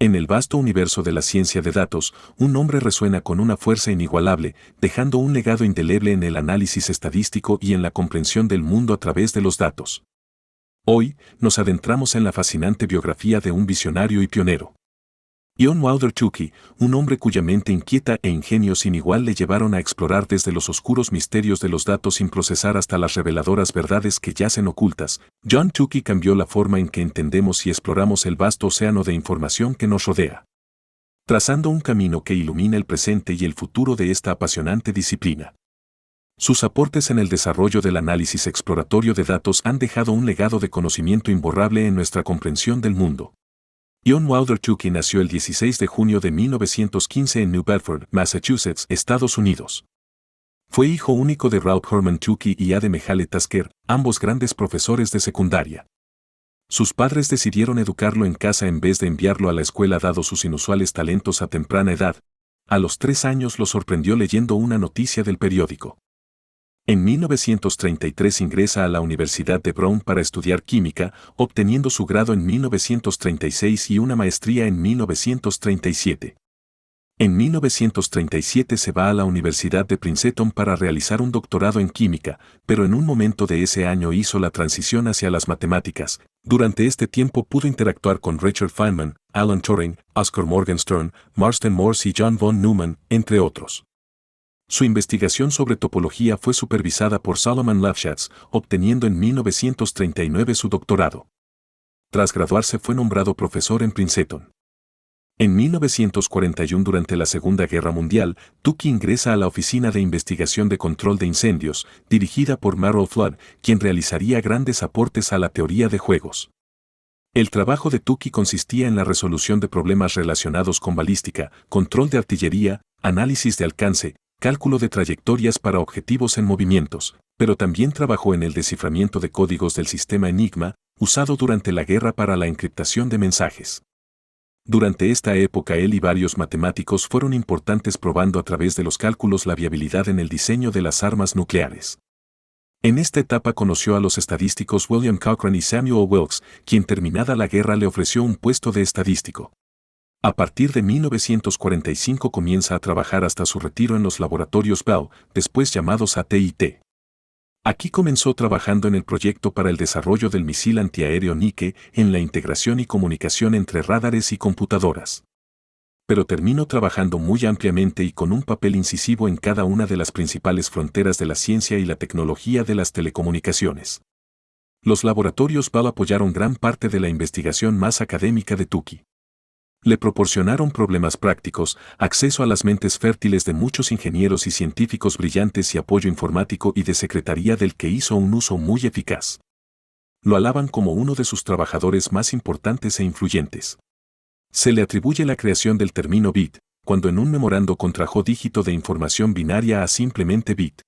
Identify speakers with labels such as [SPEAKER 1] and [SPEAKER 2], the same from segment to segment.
[SPEAKER 1] En el vasto universo de la ciencia de datos, un nombre resuena con una fuerza inigualable, dejando un legado indeleble en el análisis estadístico y en la comprensión del mundo a través de los datos. Hoy, nos adentramos en la fascinante biografía de un visionario y pionero. John Wilder Tukey, un hombre cuya mente inquieta e ingenio sin igual le llevaron a explorar desde los oscuros misterios de los datos sin procesar hasta las reveladoras verdades que yacen ocultas. John Tukey cambió la forma en que entendemos y exploramos el vasto océano de información que nos rodea, trazando un camino que ilumina el presente y el futuro de esta apasionante disciplina. Sus aportes en el desarrollo del análisis exploratorio de datos han dejado un legado de conocimiento imborrable en nuestra comprensión del mundo. John Wilder Tukey nació el 16 de junio de 1915 en New Bedford, Massachusetts, Estados Unidos. Fue hijo único de Ralph Herman Tukey y Ade Hale Tasker, ambos grandes profesores de secundaria. Sus padres decidieron educarlo en casa en vez de enviarlo a la escuela dado sus inusuales talentos a temprana edad. A los 3 años lo sorprendió leyendo una noticia del periódico. En 1933 ingresa a la Universidad de Brown para estudiar química, obteniendo su grado en 1936 y una maestría en 1937. En 1937 se va a la Universidad de Princeton para realizar un doctorado en química, pero en un momento de ese año hizo la transición hacia las matemáticas. Durante este tiempo pudo interactuar con Richard Feynman, Alan Turing, Oscar Morgenstern, Marston Morse y John von Neumann, entre otros. Su investigación sobre topología fue supervisada por Solomon Lefschatz, obteniendo en 1939 su doctorado. Tras graduarse fue nombrado profesor en Princeton. En 1941, durante la Segunda Guerra Mundial, Tukey ingresa a la Oficina de Investigación de Control de Incendios, dirigida por Merrill Flood, quien realizaría grandes aportes a la teoría de juegos. El trabajo de Tukey consistía en la resolución de problemas relacionados con balística, control de artillería, análisis de alcance, cálculo de trayectorias para objetivos en movimientos, pero también trabajó en el desciframiento de códigos del sistema Enigma, usado durante la guerra para la encriptación de mensajes. Durante esta época él y varios matemáticos fueron importantes probando a través de los cálculos la viabilidad en el diseño de las armas nucleares. En esta etapa conoció a los estadísticos William Cochrane y Samuel Wilks, quien terminada la guerra le ofreció un puesto de estadístico. A partir de 1945 comienza a trabajar hasta su retiro en los laboratorios Bell, después llamados AT&T. Aquí comenzó trabajando en el proyecto para el desarrollo del misil antiaéreo Nike, en la integración y comunicación entre radares y computadoras. Pero terminó trabajando muy ampliamente y con un papel incisivo en cada una de las principales fronteras de la ciencia y la tecnología de las telecomunicaciones. Los laboratorios Bell apoyaron gran parte de la investigación más académica de Tukey. Le proporcionaron problemas prácticos, acceso a las mentes fértiles de muchos ingenieros y científicos brillantes y apoyo informático y de secretaría del que hizo un uso muy eficaz. Lo alaban como uno de sus trabajadores más importantes e influyentes. Se le atribuye la creación del término bit, cuando en un memorando contrajo dígito de información binaria a simplemente bit.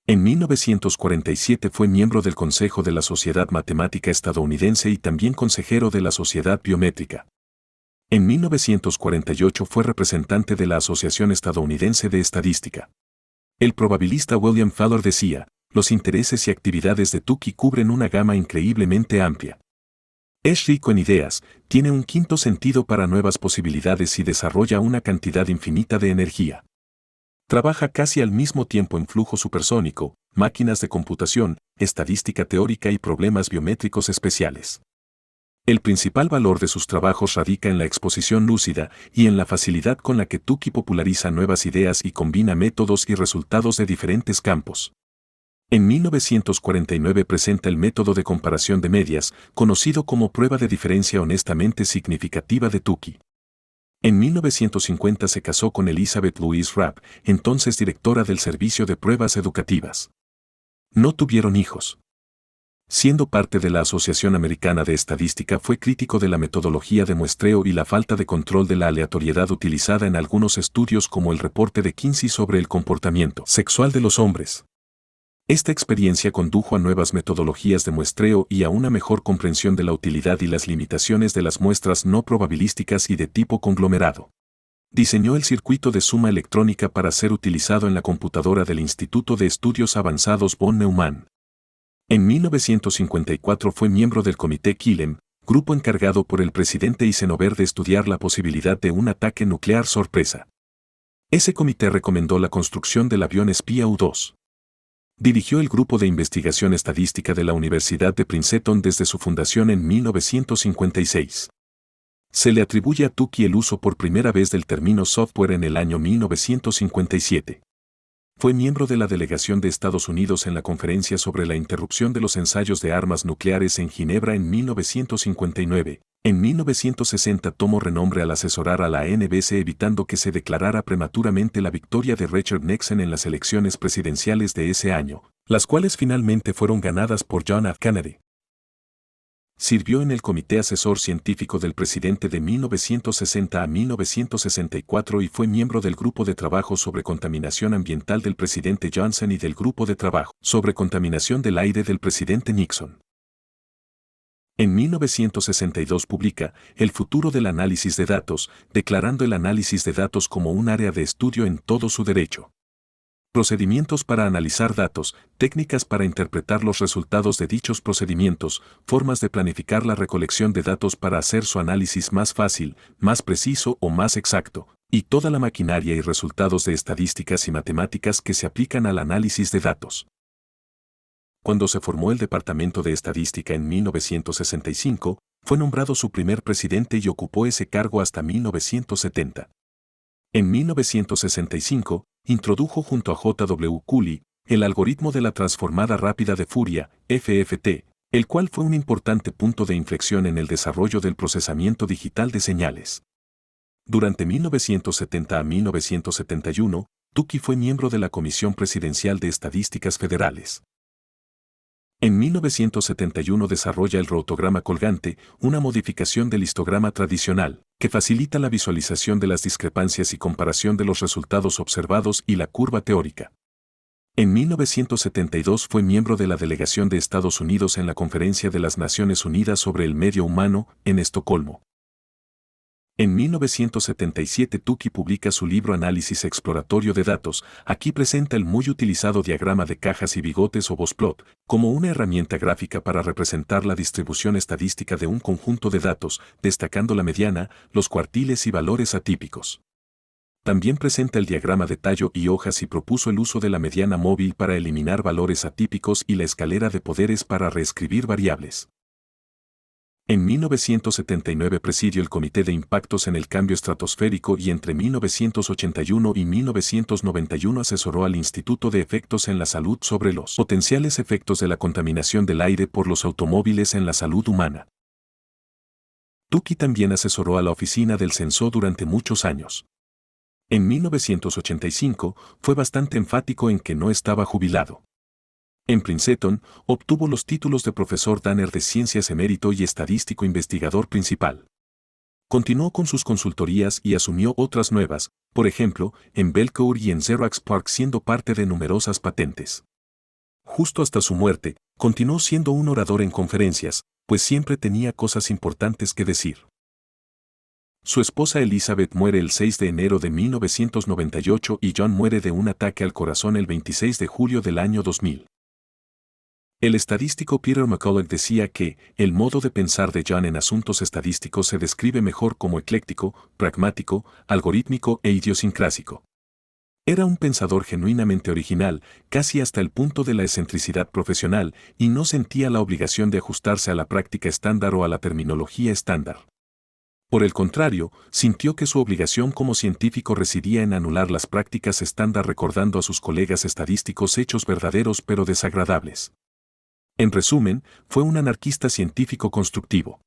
[SPEAKER 1] En 1947 fue miembro del Consejo de la Sociedad Matemática Estadounidense y también consejero de la Sociedad Biométrica. En 1948 fue representante de la Asociación Estadounidense de Estadística. El probabilista William Fowler decía, los intereses y actividades de Tukey cubren una gama increíblemente amplia. Es rico en ideas, tiene un quinto sentido para nuevas posibilidades y desarrolla una cantidad infinita de energía. Trabaja casi al mismo tiempo en flujo supersónico, máquinas de computación, estadística teórica y problemas biométricos especiales. El principal valor de sus trabajos radica en la exposición lúcida y en la facilidad con la que Tukey populariza nuevas ideas y combina métodos y resultados de diferentes campos. En 1949 presenta el método de comparación de medias, conocido como prueba de diferencia honestamente significativa de Tukey. En 1950 se casó con Elizabeth Louise Rapp, entonces directora del Servicio de Pruebas Educativas. No tuvieron hijos. Siendo parte de la Asociación Americana de Estadística, fue crítico de la metodología de muestreo y la falta de control de la aleatoriedad utilizada en algunos estudios como el reporte de Kinsey sobre el comportamiento sexual de los hombres. Esta experiencia condujo a nuevas metodologías de muestreo y a una mejor comprensión de la utilidad y las limitaciones de las muestras no probabilísticas y de tipo conglomerado. Diseñó el circuito de suma electrónica para ser utilizado en la computadora del Instituto de Estudios Avanzados von Neumann. En 1954 fue miembro del Comité Kilem, grupo encargado por el presidente Eisenhower de estudiar la posibilidad de un ataque nuclear sorpresa. Ese comité recomendó la construcción del avión espía U-2. Dirigió el Grupo de Investigación Estadística de la Universidad de Princeton desde su fundación en 1956. Se le atribuye a Tukey el uso por primera vez del término software en el año 1957. Fue miembro de la delegación de Estados Unidos en la Conferencia sobre la Interrupción de los Ensayos de Armas Nucleares en Ginebra en 1959. En 1960 tomó renombre al asesorar a la NBC evitando que se declarara prematuramente la victoria de Richard Nixon en las elecciones presidenciales de ese año, las cuales finalmente fueron ganadas por John F. Kennedy. Sirvió en el Comité Asesor Científico del Presidente de 1960 a 1964 y fue miembro del Grupo de Trabajo sobre Contaminación Ambiental del presidente Johnson y del Grupo de Trabajo sobre Contaminación del Aire del presidente Nixon. En 1962 publica El futuro del análisis de datos, declarando el análisis de datos como un área de estudio en todo su derecho. Procedimientos para analizar datos, técnicas para interpretar los resultados de dichos procedimientos, formas de planificar la recolección de datos para hacer su análisis más fácil, más preciso o más exacto, y toda la maquinaria y resultados de estadísticas y matemáticas que se aplican al análisis de datos. Cuando se formó el Departamento de Estadística en 1965, fue nombrado su primer presidente y ocupó ese cargo hasta 1970. En 1965, introdujo junto a J. W. Cooley el algoritmo de la transformada rápida de Fourier, FFT, el cual fue un importante punto de inflexión en el desarrollo del procesamiento digital de señales. Durante 1970 a 1971, Tukey fue miembro de la Comisión Presidencial de Estadísticas Federales. En 1971 desarrolla el rotograma colgante, una modificación del histograma tradicional, que facilita la visualización de las discrepancias y comparación de los resultados observados y la curva teórica. En 1972 fue miembro de la delegación de Estados Unidos en la Conferencia de las Naciones Unidas sobre el Medio Humano, en Estocolmo. En 1977 Tukey publica su libro Análisis exploratorio de datos. Aquí presenta el muy utilizado diagrama de cajas y bigotes o Bossplot, como una herramienta gráfica para representar la distribución estadística de un conjunto de datos, destacando la mediana, los cuartiles y valores atípicos. También presenta el diagrama de tallo y hojas y propuso el uso de la mediana móvil para eliminar valores atípicos y la escalera de poderes para reescribir variables. En 1979 presidió el Comité de Impactos en el Cambio Estratosférico y entre 1981 y 1991 asesoró al Instituto de Efectos en la Salud sobre los potenciales efectos de la contaminación del aire por los automóviles en la salud humana. Tukey también asesoró a la Oficina del Censo durante muchos años. En 1985 fue bastante enfático en que no estaba jubilado. En Princeton, obtuvo los títulos de profesor Danner de Ciencias emérito y estadístico investigador principal. Continuó con sus consultorías y asumió otras nuevas, por ejemplo, en Belcour y en Xerox PARC, siendo parte de numerosas patentes. Justo hasta su muerte, continuó siendo un orador en conferencias, pues siempre tenía cosas importantes que decir. Su esposa Elizabeth muere el 6 de enero de 1998 y John muere de un ataque al corazón el 26 de julio del año 2000. El estadístico Peter McCulloch decía que el modo de pensar de John en asuntos estadísticos se describe mejor como ecléctico, pragmático, algorítmico e idiosincrásico. Era un pensador genuinamente original, casi hasta el punto de la excentricidad profesional, y no sentía la obligación de ajustarse a la práctica estándar o a la terminología estándar. Por el contrario, sintió que su obligación como científico residía en anular las prácticas estándar, recordando a sus colegas estadísticos hechos verdaderos pero desagradables. En resumen, fue un anarquista científico constructivo.